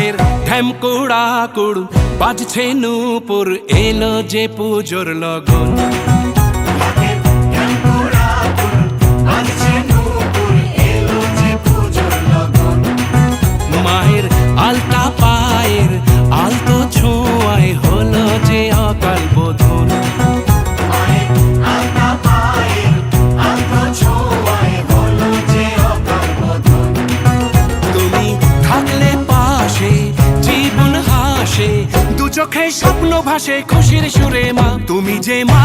মায়ের ঢ্যামকুড়া কুড় বাজছে নূপুর, এলো যে পুজোর লগন। মায়ের আলতা পায়ের আলতো ছোঁয়ায় হলো যে অকাল বোধন। তুমি থাকলে পাশে জীবন হাসে, দু চোখে স্বপ্ন ভাসে খুশির সুরে মা। তুমি যে মা,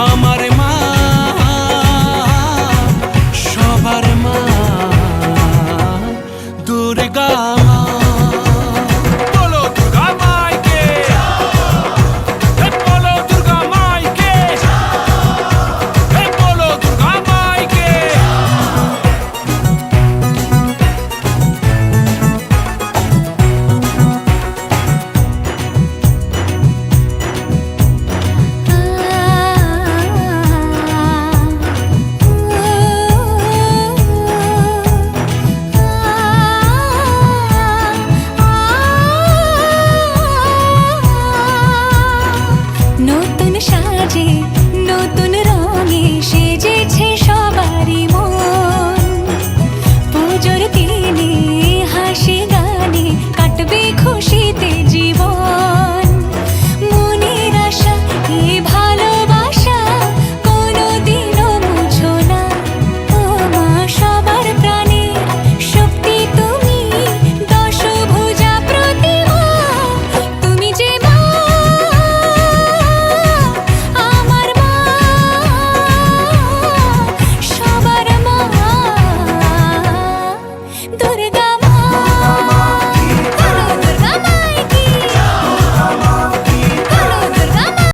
আমার মা, সবার মা, দুর্গা মা। বলো দুর্গা মাইকে, বলো দুর্গা মাইকে, বলো দুর্গা মাইকে। নতুন সাজে নতুন রঙে সেজেছে সবারই মন। পুজোর দিনে হাসি গানে কাটবে খুশিতে জীবন। মনের আশা এই ভালোবাসা কোনোদিনও মুছো না। ও মা সবার প্রাণে শক্তি তুমি, দশভুজা প্রতিমা। তুমি যে মা, আমার মা, সবার মা, দুর্গা